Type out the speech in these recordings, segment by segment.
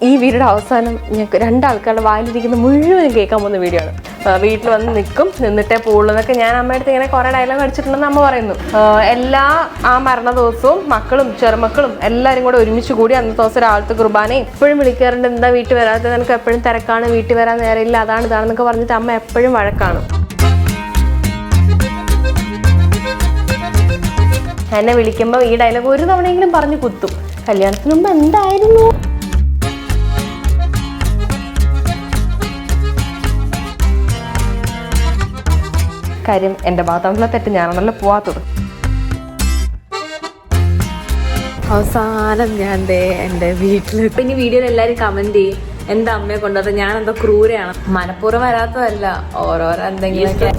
ഈ വീഡിയോയുടെ അവസാനം ഞങ്ങൾക്ക് രണ്ടാൾക്കാരുടെ വായിലിരിക്കുന്ന മുഴുവനും കേൾക്കാൻ പോകുന്ന വീഡിയോ ആണ്. വീട്ടിൽ വന്ന് നിന്നിട്ടേ പോകുള്ളൂ എന്നൊക്കെ ഞാൻ അമ്മയടുത്ത് ഇങ്ങനെ കുറേ ഡയലോഗ് അടിച്ചിട്ടുണ്ടെന്ന് അമ്മ പറയുന്നു. എല്ലാ ആ മരണ ദിവസവും മക്കളും ചെറുമക്കളും എല്ലാവരും കൂടെ ഒരുമിച്ച് കൂടി അന്നത്തെ ദിവസം രാവിലത്തെ കുർബാന എപ്പോഴും വിളിക്കാറുണ്ട്. എന്താ വീട്ടിൽ വരാത്തത്, നിനക്ക് എപ്പോഴും തിരക്കാണ്, വീട്ടിൽ വരാൻ നേരമില്ല, അതാണ് ഇതാണെന്നൊക്കെ പറഞ്ഞിട്ട് അമ്മ എപ്പോഴും വഴക്കാണ്. എന്നെ വിളിക്കുമ്പോൾ ഈ ഡയലോഗ് ഒരു തവണയെങ്കിലും പറഞ്ഞു കുത്തും. കല്യാണത്തിന് മുമ്പ് എന്തായിരുന്നു? കാര്യം എൻ്റെ ഭാഗത്തുള്ള തെറ്റ് ഞാനാണല്ലോ പോവാത്തത്. അവസാനം ഞാൻ എൻ്റെ വീട്ടിൽ ഇനി വീഡിയോയിൽ എല്ലാവരും കമന്റ് ചെയ്യും എന്താ അമ്മയെ കൊണ്ടുവന്നത്, ഞാൻ എന്തോ ക്രൂരയാണ്. മനഃപൂർവ്വം വരാത്തതല്ല, ഓരോരോ എന്തെങ്കിലുമൊക്കെ.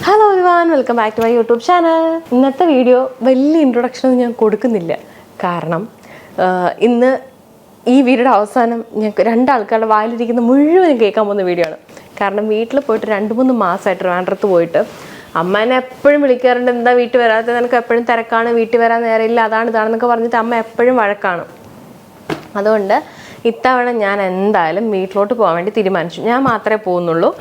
Hello everyone, welcome back to my YouTube channel. ഇന്നത്തെ വീഡിയോ വലിയ ഇൻട്രൊഡക്ഷനൊന്നും ഞാൻ കൊടുക്കുന്നില്ല. കാരണം ഇന്ന് ഈ വീഡിയോയുടെ അവസാനം ഞങ്ങൾക്ക് രണ്ടാൾക്കാരുടെ വായിലിരിക്കുന്ന മുഴുവനും കേൾക്കാൻ പോകുന്ന വീഡിയോ ആണ്. കാരണം വീട്ടിൽ പോയിട്ട് 2-3 മാസമായിട്ട് ട്രിവാൻഡ്രത്ത് പോയിട്ട് അമ്മ എന്നെ എപ്പോഴും വിളിക്കാറുണ്ട്. എന്താ വീട്ടിൽ വരാത്തത്, നിനക്ക് എപ്പോഴും തിരക്കാണ്, വീട്ടിൽ വരാൻ നേരമില്ല, അതാണ് ഇതാണെന്നൊക്കെ പറഞ്ഞിട്ട് അമ്മ എപ്പോഴും വഴക്കാണ്. അതുകൊണ്ട് ഇത്തവണ ഞാൻ എന്തായാലും വീട്ടിലോട്ട് പോകാൻ വേണ്ടി തീരുമാനിച്ചു. ഞാൻ മാത്രമേ പോകുന്നുള്ളൂ.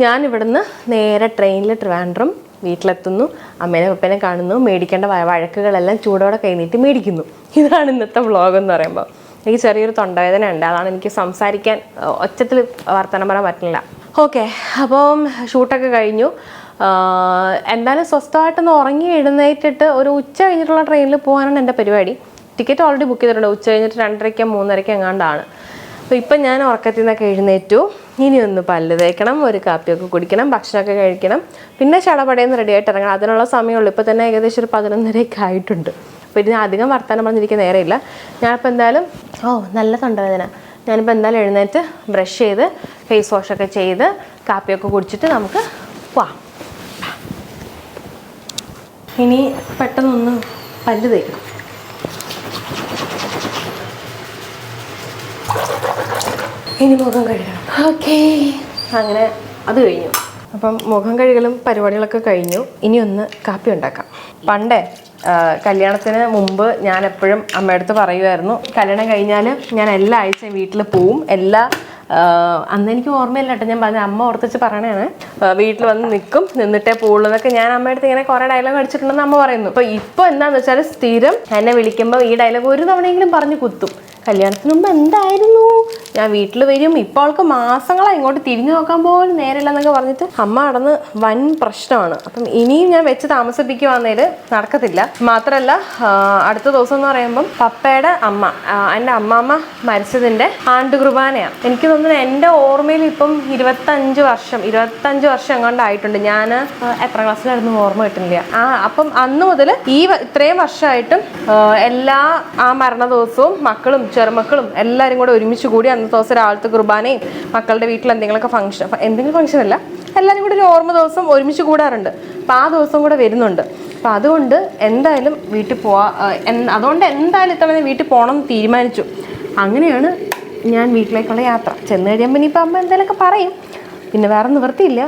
ഞാൻ ഇവിടുന്ന് നേരെ ട്രെയിനിൽ ട്രിവാൻഡ്രം വീട്ടിലെത്തുന്നു. അമ്മേനെ പപ്പേനെ കാണുന്നു, മേടിക്കേണ്ട വഴക്കുകളെല്ലാം ചൂടോടെ കൈനീട്ടി മേടിക്കുന്നു. ഇതാണ് ഇന്നത്തെ വ്ളോഗ് എന്ന് പറയുമ്പോൾ. എനിക്ക് ചെറിയൊരു തൊണ്ടവേദന ഉണ്ട്, അതാണ് എനിക്ക് സംസാരിക്കാൻ ഒച്ചത്തിൽ വർത്തമാനം പറയാൻ പറ്റില്ല. ഓക്കെ, അപ്പം ഷൂട്ടൊക്കെ കഴിഞ്ഞു. എന്തായാലും സ്വസ്ഥമായിട്ടൊന്ന് ഉറങ്ങി എഴുന്നേറ്റിട്ട് ഒരു ഉച്ച കഴിഞ്ഞിട്ടുള്ള ട്രെയിനിൽ പോകാനാണ് എൻ്റെ പരിപാടി. ടിക്കറ്റ് ഓൾറെഡി ബുക്ക് ചെയ്തിട്ടുണ്ട്. ഉച്ച കഴിഞ്ഞിട്ട് 2:30-3:30 എങ്ങാണ്ടാണ്. അപ്പോൾ ഇപ്പം ഞാൻ ഉറക്കത്തിൽ നിന്നൊക്കെ എഴുന്നേറ്റു. ഇനി ഒന്ന് പല്ല് തേക്കണം, ഒരു കാപ്പിയൊക്കെ കുടിക്കണം, ഭക്ഷണമൊക്കെ കഴിക്കണം, പിന്നെ ചടപടയെന്ന് റെഡി ആയിട്ട് ഇറങ്ങണം. അതിനുള്ള സമയമുള്ളൂ. ഇപ്പോൾ തന്നെ ഏകദേശം ഒരു 11:30 ആയിട്ടുണ്ട്. അപ്പോൾ ഇതിന് അധികം വർത്താനം പറഞ്ഞിരിക്കാൻ നേരെയില്ല. ഞാനിപ്പോൾ എന്തായാലും നല്ല തൊണ്ടവേദന. ഞാനിപ്പോൾ എന്തായാലും എഴുന്നേറ്റ് ബ്രഷ് ചെയ്ത് ഫേസ് വാഷൊക്കെ ചെയ്ത് കാപ്പിയൊക്കെ കുടിച്ചിട്ട് നമുക്ക് പോവാം. ഇനി പെട്ടെന്നൊന്ന് പല്ല് തേക്കണം. ഇനി മുഖം കഴുകണം. ഓക്കേ, അങ്ങനെ അത് കഴിഞ്ഞു. അപ്പം മുഖം കഴുകലും പരിപാടികളൊക്കെ കഴിഞ്ഞു. ഇനി ഒന്ന് കാപ്പി ഉണ്ടാക്കാം. പണ്ടേ കല്യാണത്തിന് മുമ്പ് ഞാൻ എപ്പോഴും അമ്മയടുത്ത് പറയുമായിരുന്നു, കല്യാണം കഴിഞ്ഞാൽ ഞാൻ എല്ലാ ആഴ്ചയും വീട്ടിൽ പോവും. അന്ന് എനിക്ക് ഓർമ്മയില്ല കേട്ടോ, ഞാൻ പറഞ്ഞ അമ്മ ഓർത്തിച്ച് പറയണതാണ്. വീട്ടിൽ വന്ന് നിന്നിട്ടേ പോകുള്ളൂ എന്നൊക്കെ ഞാൻ അമ്മയടുത്ത് ഇങ്ങനെ കുറേ ഡയലോഗ് അടിച്ചിട്ടുണ്ടെന്ന് അമ്മ പറയുന്നു. അപ്പോൾ ഇപ്പോൾ എന്താണെന്ന് വെച്ചാൽ സ്ഥിരം എന്നെ വിളിക്കുമ്പോൾ ഈ ഡയലോഗ് ഒരു തവണയെങ്കിലും പറഞ്ഞു കുത്തും. കല്യാണത്തിന് മുമ്പ് എന്തായിരുന്നു, ഞാൻ വീട്ടിൽ വരും, ഇപ്പോൾ അവൾക്ക് മാസങ്ങളാണ് ഇങ്ങോട്ട് തിരിഞ്ഞു നോക്കാൻ പോലും നേരില്ല എന്നൊക്കെ പറഞ്ഞിട്ട് അമ്മ നടന്ന് വൻ പ്രശ്നമാണ്. അപ്പം ഇനിയും ഞാൻ വെച്ച് താമസിപ്പിക്കുവാന്നേൽ നടക്കത്തില്ല. മാത്രമല്ല അടുത്ത ദിവസം എന്ന് പറയുമ്പം പപ്പയുടെ അമ്മ, എൻ്റെ അമ്മാമ്മ മരിച്ചതിൻ്റെ ആണ്ട് കുർബാനയാണ്. എനിക്ക് തോന്നുന്നു എൻ്റെ ഓർമ്മയിൽ ഇപ്പം 25 വർഷം എങ്ങാണ്ടായിട്ടുണ്ട്. ഞാൻ എത്ര ക്ലാസ്സിലായിരുന്നു ഓർമ്മ കിട്ടുന്നില്ല. അപ്പം അന്ന് മുതൽ ഇത്രയും വർഷമായിട്ടും എല്ലാ ആ മരണ ദിവസവും മക്കളും ചെറുമക്കളും എല്ലാവരും കൂടെ ഒരുമിച്ച് കൂടി അന്നത്തെ ദിവസം രാവിലത്തെ കുർബാനയും മക്കളുടെ വീട്ടിൽ എന്തെങ്കിലും ഫംഗ്ഷൻ അല്ല, എല്ലാവരും കൂടി ഒരു ഓർമ്മ ദിവസം ഒരുമിച്ച് കൂടാറുണ്ട്. അപ്പം ആ ദിവസം കൂടെ വരുന്നുണ്ട്. അപ്പം അതുകൊണ്ട് എന്തായാലും വീട്ടിൽ അതുകൊണ്ട് എന്തായാലും ഇത്തവണ വീട്ടിൽ പോകണം എന്ന് തീരുമാനിച്ചു. അങ്ങനെയാണ് ഞാൻ വീട്ടിലേക്കുള്ള യാത്ര. ചെന്ന് കഴിയുമ്പോൾ ഇനിയിപ്പോൾ അമ്മ എന്തെങ്കിലുമൊക്കെ പറയും, പിന്നെ വേറെ നിവൃത്തിയില്ല.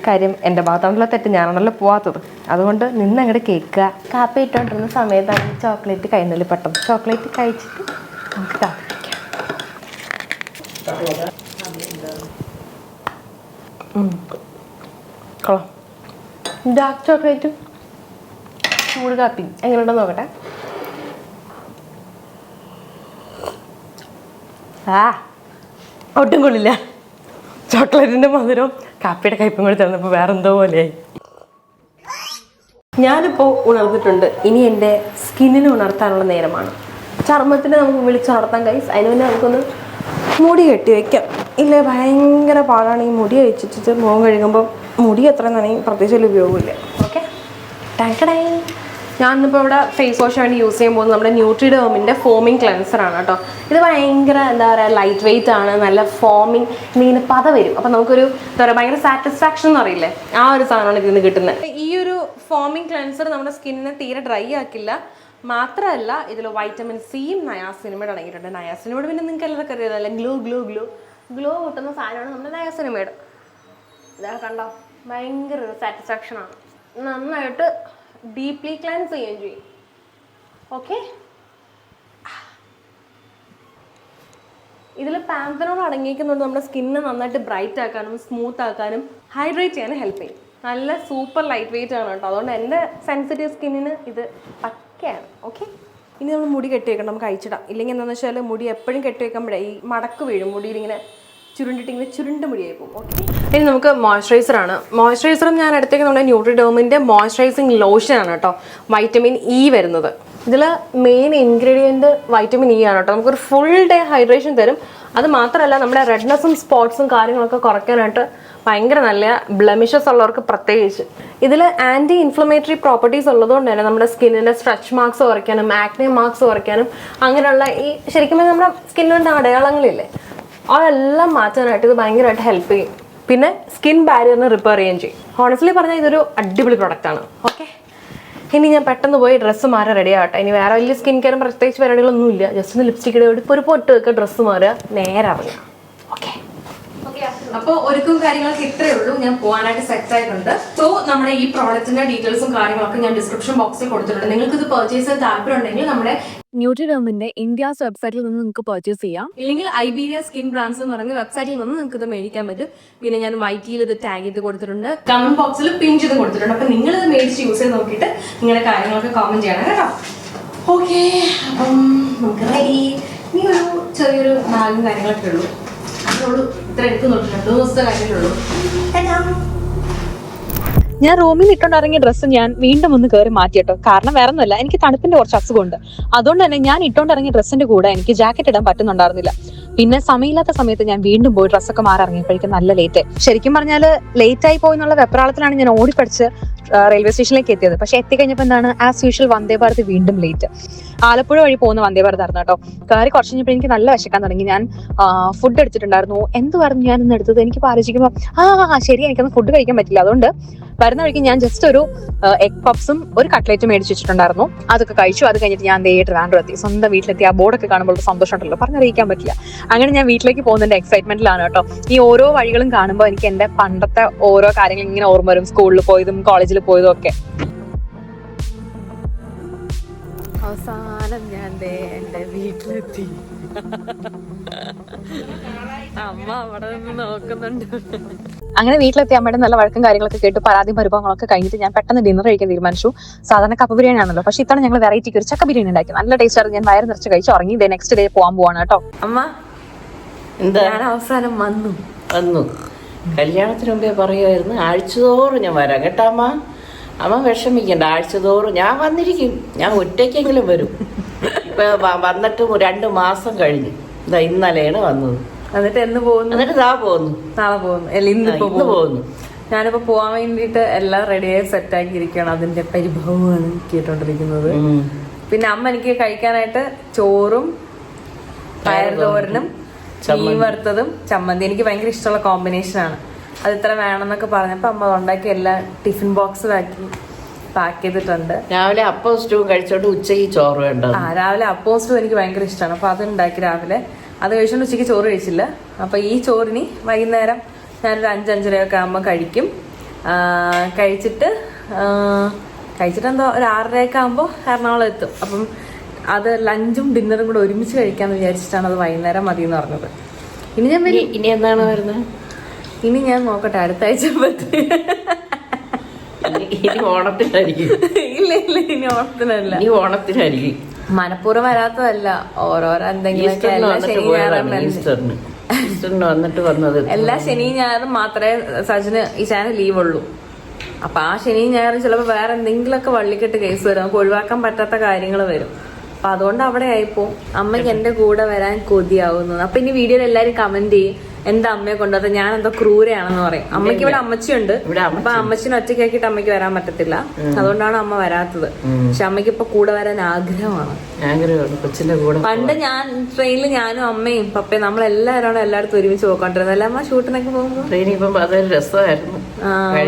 കാര്യം എൻ്റെ ഭാഗത്തുള്ള തെറ്റ് ഞാനാണല്ലോ പോവാത്തത്. അതുകൊണ്ട് നിന്നങ്ങോട്ട് കേൾക്കുക. കാപ്പി ഇട്ടുകൊണ്ടിരുന്ന സമയത്താണ് ചോക്ലേറ്റ് കൈനുള്ളിൽ പെട്ടെന്ന് ചോക്ലേറ്റ് കഴിച്ചിട്ട് നമുക്ക് കാപ്പി വയ്ക്കാം. കൊള്ളാം. ഡാർക്ക് ചോക്ലേറ്റും ചൂട് കാപ്പി എങ്ങനെയുണ്ടെന്ന് നോക്കട്ടെ. ഒട്ടും കൊള്ളില്ല. ചോക്ലേറ്റിൻ്റെ മധുരവും കാപ്പിയുടെ കയ്പും കൂടി തന്നപ്പോൾ വേറെന്തോ പോലെയായി. ഞാനിപ്പോൾ ഉണർന്നിട്ടുണ്ട്. ഇനി എൻ്റെ സ്കിന്നിനെ ഉണർത്താനുള്ള നേരമാണ്. ചർമ്മത്തിന് നമുക്ക് വിളിച്ചുണർത്താൻ കഴിയും. അതിന് മുന്നേ നമുക്കൊന്ന് മുടി കെട്ടി വയ്ക്കാം. ഇല്ല, ഭയങ്കര പാടാണ് ഈ മുടി അഴിച്ചിട്ട് മുഖം കഴുകുമ്പോൾ. മുടി എത്ര നനയും, പ്രത്യേകിച്ച് വലിയ ഉപയോഗമില്ല. ഓക്കെ, ടാങ്കടേ. ഞാനിപ്പോൾ ഇവിടെ ഫേസ് വാഷ് വേണ്ടി യൂസ് ചെയ്യാൻ പോകുന്നത് നമ്മുടെ ന്യൂട്രിഡേമിൻ്റെ ഫോമിങ് ക്ലെൻസറാണ് കേട്ടോ. ഇത് ഭയങ്കര എന്താ പറയുക, ലൈറ്റ് വെയിറ്റ് ആണ്, നല്ല ഫോമിങ്, ഇങ്ങനെ പത വരും. അപ്പം നമുക്കൊരു എന്താ പറയുക, ഭയങ്കര സാറ്റിസ്ഫാക്ഷൻ എന്ന് പറയില്ലേ, ആ ഒരു സാധനമാണ് ഇതിൽ നിന്ന് കിട്ടുന്നത്. ഈ ഒരു ഫോമിങ് ക്ലെൻസർ നമ്മുടെ സ്കിന്നിനെ തീരെ ഡ്രൈ ആക്കില്ല. മാത്രമല്ല ഇതിൽ വൈറ്റമിൻ സിയും നയാസിനിമേഡ് അടങ്ങിയിട്ടുണ്ട്. നയാസിനിമേഡ് പിന്നെ നിങ്ങൾക്ക് എല്ലാവർക്കും അറിയാമല്ലോ, ഗ്ലോ കിട്ടുന്ന സാധനമാണ് നമ്മുടെ നയാസിനിമേഡ്. ഇതാ കണ്ടോ, ഭയങ്കര ഒരു സാറ്റിസ്ഫാക്ഷനാണ്. നന്നായിട്ട് ഡീപ്ലി ക്ലൻസ് ചെയ്യുകയും ചെയ്യും. ഓക്കെ, ഇതിൽ പാന്തനോൾ അടങ്ങിയിരിക്കുന്നുണ്ട് നമ്മുടെ സ്കിന്ന് നന്നായിട്ട് ബ്രൈറ്റ് ആക്കാനും സ്മൂത്ത് ആക്കാനും ഹൈഡ്രേറ്റ് ചെയ്യാനും ഹെൽപ്പ് ചെയ്യും. നല്ല സൂപ്പർ ലൈറ്റ് വെയിറ്റ് ആണ് കേട്ടോ. അതുകൊണ്ട് എൻ്റെ സെൻസിറ്റീവ് സ്കിന്നിന് ഇത് പക്കയാണ്. ഓക്കെ, ഇനി നമ്മൾ മുടി കെട്ടി വെക്കണം, നമുക്ക് അയച്ചിടാം. ഇല്ലെങ്കിൽ എന്താണെന്ന് വെച്ചാൽ മുടി എപ്പോഴും കെട്ടി വെക്കുമ്പോഴേ ഈ മടക്ക് വീഴും, മുടിയിൽ ഇങ്ങനെ ചുരുണ്ട് മുടിയായി പോകും. ഓക്കെ, ഇനി നമുക്ക് മോയ്സ്ചറൈസറാണ്. മോയ്സ്ചറൈസറും ഞാൻ അടുത്തേക്ക് നമ്മുടെ ന്യൂട്രിഡേമിൻ്റെ മോയ്സ്ചറൈസിങ് ലോഷനാണ് കേട്ടോ, വൈറ്റമിൻ ഇ വരുന്നത്. ഇതിൽ മെയിൻ ഇൻഗ്രീഡിയൻറ്റ് വൈറ്റമിൻ ഇ ആണ് കേട്ടോ. നമുക്കൊരു ഫുൾ ഡേ ഹൈഡ്രേഷൻ തരും. അത് മാത്രമല്ല നമ്മുടെ റെഡ്നെസ്സും സ്പോട്ട്സും കാര്യങ്ങളൊക്കെ കുറയ്ക്കാനായിട്ട് ഭയങ്കര നല്ല, ബ്ലെമിഷസ് ഉള്ളവർക്ക് പ്രത്യേകിച്ച്. ഇതിൽ ആൻറ്റി ഇൻഫ്ലമേറ്ററി പ്രോപ്പർട്ടീസ് ഉള്ളതുകൊണ്ട് തന്നെ നമ്മുടെ സ്കിന്നിൻ്റെ സ്ട്രെച്ച് മാർക്സ് കുറയ്ക്കാനും ആക്നെ മാർക്സ് കുറയ്ക്കാനും അങ്ങനെയുള്ള ഈ ശരിക്കും നമ്മുടെ സ്കിന്നിൻ്റെ അടയാളങ്ങളില്ലേ അതെല്ലാം മാറ്റാനായിട്ട് ഇത് ഭയങ്കരമായിട്ട് ഹെൽപ്പ് ചെയ്യും. പിന്നെ സ്കിൻ ബാരിയറിനെ റിപ്പയർ ചെയ്യുകയും ചെയ്യും. ഹോണസ്റ്റ്ലി പറഞ്ഞാൽ ഇതൊരു അടിപൊളി പ്രൊഡക്റ്റാണ്. ഓക്കെ, ഇനി ഞാൻ പെട്ടെന്ന് പോയി ഡ്രസ്സ് മാറാൻ റെഡി ആവട്ടെ. ഇനി വേറെ വലിയ സ്കിൻ കെയറും പ്രത്യേകിച്ച് പരിപാടികളൊന്നും ഇല്ല. ജസ്റ്റ് ഒന്ന് ലിപ്സ്റ്റിക് ഇടുക, ഒരു പൊട്ട് വെക്കുക, ഡ്രസ്സ് മാറുക, നേരെ അറിയാം. ഓക്കെ, അപ്പോൾ ഒരുക്കും കാര്യങ്ങളൊക്കെ ഇത്രയേ ഉള്ളൂ. ഞാൻ പോകാനായിട്ട് സെറ്റ് ആയിട്ടുണ്ട്. സോ നമ്മുടെ ഈ പ്രോഡക്റ്റിന്റെ ഡീറ്റെയിൽസും കാര്യങ്ങളൊക്കെ ഞാൻ ഡിസ്ക്രിപ്ഷൻ ബോക്സിൽ കൊടുത്തിട്ടുണ്ട്. നിങ്ങൾക്ക് ഇത് പർച്ചേസ് ചെയ്യാൻ താല്പര്യം ഉണ്ടെങ്കിൽ നമ്മുടെ ന്യൂട്രിഡേമിന്റെ ഇന്ത്യാസ് വെബ്സൈറ്റിൽ നിന്ന് നിങ്ങൾക്ക് പർച്ചേസ് ചെയ്യാം. ഇല്ലെങ്കിൽ ഐബീരിയ സ്കിൻ ബ്രാൻഡ്സ് എന്ന് പറയുന്ന വെബ്സൈറ്റിൽ നിന്ന് നിങ്ങൾക്ക് ഇത് മേടിക്കാൻ പറ്റും. പിന്നെ ഞാൻ വൈറ്റിയിൽ ഇത് ടാഗ് ചെയ്ത് കൊടുത്തിട്ടുണ്ട്, കമന്റ് ബോക്സിൽ പിൻ ചെയ്ത് കൊടുത്തിട്ടുണ്ട്. അപ്പൊ നിങ്ങൾ ഇത് മേടിച്ച് യൂസ് ചെയ്ത് നോക്കിയിട്ട് നിങ്ങളുടെ കാര്യങ്ങളൊക്കെ കമന്റ് ചെയ്യണം കേട്ടോ. ഓക്കെ, അപ്പം നമുക്ക് റെഡി. ഇനി ഒരു ചെറിയൊരു ബാഗും കാര്യങ്ങളൊക്കെ ഉള്ളൂ. അതിനുള്ളൂ ഇത്ര എടുത്ത് നോക്കില്ല, 2 ദിവസത്തെ കാര്യങ്ങളുള്ളൂ. ഞാൻ റൂമിൽ ഇട്ടോണ്ടിറങ്ങിയ ഡ്രസ്സ് ഞാൻ വീണ്ടും ഒന്ന് കയറി മാറ്റിയിട്ടോ. കാരണം വേറെ ഒന്നുമല്ല, എനിക്ക് തണുപ്പിന്റെ കുറച്ച് അസുഖമുണ്ട്. അതുകൊണ്ട് തന്നെ ഞാൻ ഇട്ടോണ്ടിറങ്ങിയ ഡ്രസ്സിന്റെ കൂടെ എനിക്ക് ജാക്കറ്റ് ഇടാൻ പറ്റുന്നുണ്ടായിരുന്നില്ല. പിന്നെ സമയമില്ലാത്ത സമയത്ത് ഞാൻ വീണ്ടും പോയി ഡ്രസ്സൊക്കെ മാറി ഇറങ്ങിയപ്പോഴേക്കും നല്ല ലേറ്റ്. ശരിക്കും പറഞ്ഞാൽ ലേറ്റ് ആയി പോയി എന്നുള്ള വെപ്രാളത്തിലാണ് ഞാൻ ഓടിപ്പടിച്ച് റെയിൽവേ സ്റ്റേഷനിലേക്ക് എത്തിയത്. പക്ഷെ എത്തിക്കഴിഞ്ഞപ്പോൾ എന്താണ്, ആസ് യൂഷ്വൽ വന്ദേ ഭാരത് വീണ്ടും ലേറ്റ്. ആലപ്പുഴ വഴി പോകുന്ന വന്ദേ ഭാരത് ആയിരുന്നു കേട്ടോ. കയറി കുറച്ച് കഴിഞ്ഞപ്പോൾ എനിക്ക് നല്ല വിശക്കാൻ തുടങ്ങി. ഞാൻ ഫുഡ് എടുത്തിട്ടുണ്ടായിരുന്നു. എന്തുവായിരുന്നു ഞാൻ ഇന്ന് എടുത്തത്? എനിക്ക് ആലോചിക്കുമ്പോൾ ശരി, എനിക്കൊന്നും ഫുഡ് കഴിക്കാൻ പറ്റില്ല. അതുകൊണ്ട് വരുന്ന വഴിക്ക് ഞാൻ ജസ്റ്റ് ഒരു എഗ് പപ്സും ഒരു കട്ട്ലേറ്റും മേടിച്ച് വെച്ചിട്ടുണ്ടായിരുന്നു. അതൊക്കെ കഴിച്ചു. അത് കഴിഞ്ഞിട്ട് ഞാൻ ട്രിവാൻഡ്രം എത്തി. സ്വന്തം വീട്ടിലെത്തി. ആ ബോർഡൊക്കെ കാണുമ്പോൾ സന്തോഷം ഉണ്ടല്ലോ, പറഞ്ഞറിയിക്കാൻ പറ്റില്ല. അങ്ങനെ ഞാൻ വീട്ടിലേക്ക് പോകുന്നതിന്റെ എക്സൈറ്റ്മെന്റിലാണ് കേട്ടോ. ഈ ഓരോ വഴികളും കാണുമ്പോൾ എനിക്ക് എന്റെ പണ്ടത്തെ ഓരോ കാര്യങ്ങൾ ഇങ്ങനെ ഓർമ്മ വരും. സ്കൂളിൽ പോയതും കോളേജിൽ പോയതും ഒക്കെ. അവസാനം ഞാൻ എന്റെ വീട്ടിലെത്തി. അമ്മ അവിടെ നിന്ന് നോക്കുന്നുണ്ട്. അങ്ങനെ വീട്ടിലെത്തി അമ്മയുടെ നല്ല വഴക്കും കാര്യങ്ങളൊക്കെ കേട്ട് പരാതി പരിഭവങ്ങളൊക്കെ കഴിഞ്ഞിട്ട് ഞാൻ പെട്ടെന്ന് ഡിന്നർ കഴിക്കാൻ തീരുമാനിച്ചു. സാധാരണ കപ്പ ബിരിയാണി ആണല്ലോ, പക്ഷെ ഇത്തവണ ഞങ്ങൾ വെറൈറ്റിക്ക് ഒരു ചക്ക ബിരിയാണി ഉണ്ടാക്കി. നല്ല ടേസ്റ്റ് ആയിരുന്നു. ഞാൻ വയറ് നിറച്ച് കഴിച്ചു ഉറങ്ങി. നെക്സ്റ്റ് ഡേ പോകാൻ പോവാണ് കേട്ടോ. അമ്മ എന്താ ഞാൻ അവസാനം വന്നു. കല്യാണത്തിന് മുമ്പേ പറയുമായിരുന്നു ആഴ്ചതോറും ഞാൻ വരാം കേട്ടോ അമ്മ. അമ്മ വിഷമിക്കണ്ട, ആഴ്ചതോറും ഞാൻ വന്നിരിക്കും. ഞാൻ ഒറ്റയ്ക്കെങ്കിലും വരും. ഇപ്പൊ വന്നിട്ട് 2 മാസം കഴിഞ്ഞു. ഇന്നലെയാണ് വന്നത്. എന്നിട്ട് എന്ന് പോകുന്നു? എന്നിട്ട് പോകുന്നു. നാളെ പോകുന്നു. ഇന്നിപ്പോ പോകുന്നു. ഞാനിപ്പോ പോവാൻ വേണ്ടിട്ട് എല്ലാം റെഡിയായി സെറ്റ് ആക്കി ഇരിക്കുകയാണ്. അതിന്റെ പരിഭവമാണ് കേട്ടോണ്ടിരിക്കുന്നത്. പിന്നെ അമ്മ എനിക്ക് കഴിക്കാനായിട്ട് ചോറും പയർതോരനും മീൻ വറുത്തതും ചമ്മന്തി. എനിക്ക് ഭയങ്കര ഇഷ്ടമുള്ള കോമ്പിനേഷനാണ്. അത് ഇത്ര വേണമെന്നൊക്കെ പറഞ്ഞപ്പോ അമ്മ ഉണ്ടാക്കി എല്ലാം ടിഫിൻ ബോക്സ് പാക്ക് ചെയ്തിട്ടുണ്ട്. രാവിലെ അപ്പം സ്റ്റൂവും കഴിച്ചോണ്ട് ഉച്ചയ്ക്ക് ചോറ് വേണ്ട. രാവിലെ അപ്പം സ്റ്റൂ എനിക്ക് ഭയങ്കര ഇഷ്ടമാണ്. അപ്പൊ അത് ഉണ്ടാക്കി രാവിലെ. അത് കഴിച്ചോണ്ട് ഉച്ചയ്ക്ക് ചോറ് കഴിച്ചില്ല. അപ്പൊ ഈ ചോറിനി വൈകുന്നേരം ഞാനൊരു 5-5:30 ആകുമ്പോൾ കഴിക്കും. കഴിച്ചിട്ട് എന്തോ ഒരു 6:30 ആകുമ്പോൾ എറണാകുളം എത്തും. അപ്പം അത് ലഞ്ചും ഡിന്നറും കൂടെ ഒരുമിച്ച് കഴിക്കാന്ന് വിചാരിച്ചിട്ടാണ് അത് വൈകുന്നേരം മതി എന്ന് പറഞ്ഞത്. ഇനി എന്താണ് വരുന്നത്? ഇനി ഞാൻ നോക്കട്ടെ, അടുത്ത ആഴ്ച പറ്റി. ഇനി ഓണത്തിനായിരിക്കും. ഇല്ല ഇനി ഓണത്തിനല്ല, ഇനി ഓണത്തിനായിരിക്കും. മനഃപൂർവ്വം വരാത്തതല്ല, ഓരോരോ എന്തെങ്കിലും വന്നിട്ട് വന്നത്. എല്ലാ ശനിയും ഞായറും മാത്രമേ സജിന് ഈ ചാനൽ ലീവ് ഉള്ളൂ. അപ്പൊ ആ ശനിയും ഞായറും ചിലപ്പോ വേറെ എന്തെങ്കിലുമൊക്കെ വള്ളിക്കെട്ട് കേസ് വരും. നമുക്ക് ഒഴിവാക്കാൻ പറ്റാത്ത കാര്യങ്ങൾ വരും. അപ്പൊ അതുകൊണ്ട് അവിടെ ആയിപ്പോ അമ്മയ്ക്ക് എന്റെ കൂടെ വരാൻ കൊതിയാവുന്നു. അപ്പൊ ഇനി വീഡിയോയിൽ എല്ലാരും കമന്റ് ചെയ്യും, എന്താ അമ്മയെ കൊണ്ടുവന്നത്, ഞാൻ എന്തോ ക്രൂരയാണെന്ന് പറയും. അമ്മയ്ക്ക് ഇവിടെ അമ്മച്ചിയുണ്ട്. അപ്പൊ അമ്മച്ചിനെ ഒറ്റയ്ക്കാക്കിയിട്ട് അമ്മയ്ക്ക് വരാൻ പറ്റത്തില്ല. അതുകൊണ്ടാണ് അമ്മ വരാത്തത്. പക്ഷെ അമ്മയ്ക്ക് ഇപ്പൊ കൂടെ വരാൻ ആഗ്രഹമാണ്. പണ്ട് ഞാൻ ട്രെയിനിൽ ഞാനും അമ്മയും പപ്പയും നമ്മളെല്ലാവരും എല്ലായിടത്തും ഒരുമിച്ച് പോയിക്കൊണ്ടിരുന്നത്. അല്ല അമ്മ ഷൂട്ടിനൊക്കെ പോകുമ്പോൾ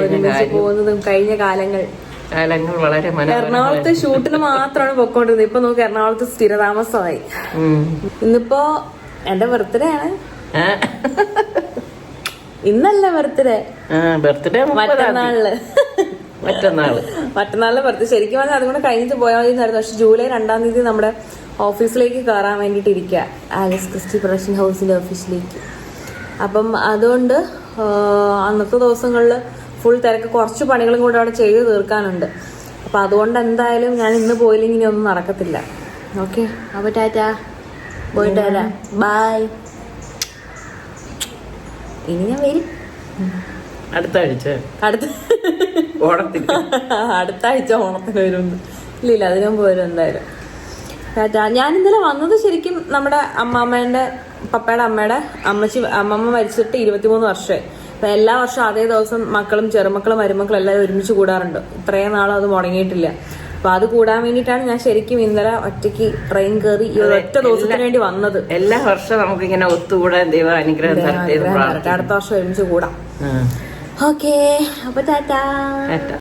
ഒരുമിച്ച് പോകുന്നതും കഴിഞ്ഞ കാലങ്ങൾ വളരെ എറണാകുളത്ത് ഷൂട്ടിന് മാത്രമാണ് പൊക്കോണ്ടിരുന്നത്. ഇപ്പൊ നമുക്ക് എറണാകുളത്ത് സ്ഥിരതാമസമായി. ഇന്നിപ്പോ എന്റെ ബർത്ത്ഡേ ആണ്. ഇന്നല്ല ബർത്ത്ഡേ, മറ്റന്നാളില് മറ്റന്നാളിലെ ബർത്ത്ഡേ. ശരിക്കും പറഞ്ഞാൽ അതുകൊണ്ട് കഴിഞ്ഞിട്ട് പോയാൽ മതിയായിരുന്നു. പക്ഷെ ജൂലൈ 2-ാം തീയതി നമ്മുടെ ഓഫീസിലേക്ക് കയറാൻ വേണ്ടിയിട്ട് ഇരിക്കുക, ആലിസ് ക്രിസ്റ്റി പ്രൊഡക്ഷൻ ഹൗസിന്റെ ഓഫീസിലേക്ക്. അപ്പം അതുകൊണ്ട് അന്നത്തെ ദിവസങ്ങളിൽ ഫുൾ തിരക്ക്, കുറച്ച് പണികളും കൂടെ അവിടെ ചെയ്ത് തീർക്കാനുണ്ട്. അപ്പം അതുകൊണ്ട് എന്തായാലും ഞാൻ ഇന്ന് പോയില്ലെങ്കിൽ ഇനി ഒന്നും നടക്കത്തില്ല. ഓക്കെ, അപ്പോൾ ടാറ്റാ, പോയിട്ട് വരാം, ബൈ. ഇനി ഞാൻ വരും അടുത്ത ആഴ്ച ഓണത്തിന്. അടുത്ത ആഴ്ച ഓണത്തിന് വരുമെന്ന്. ഇല്ല അതിനു മുമ്പ് വരും എന്തായാലും. ടാറ്റാ. ഞാൻ ഇന്നലെ വന്നത് ശരിക്കും നമ്മുടെ അമ്മാമ്മേന്റെ പപ്പയുടെ അമ്മയുടെ അമ്മമ്മ മരിച്ചിട്ട് 23 വർഷമായി. അപ്പൊ എല്ലാ വർഷവും അതേ ദിവസം മക്കളും ചെറുമക്കളും മരുമക്കളും എല്ലാവരും ഒരുമിച്ച് കൂടാറുണ്ട്. ഇത്രയും നാളും അത് മുടങ്ങിയിട്ടില്ല. അപ്പൊ അത് കൂടാൻ വേണ്ടിയിട്ടാണ് ഞാൻ ശരിക്കും ഇന്നലെ ഒറ്റയ്ക്ക് ട്രെയിൻ കയറി ഈ ഒറ്റ ദിവസത്തിന് വേണ്ടി വന്നത്. എല്ലാ വർഷവും നമുക്ക് ഇങ്ങനെ ഒത്തുകൂടാൻ ദൈവം അനുഗ്രഹം തരട്ടെ. അടുത്ത വർഷം ഒരുമിച്ച് കൂടാം. ഓക്കെ, അപ്പൊ ടാറ്റാ.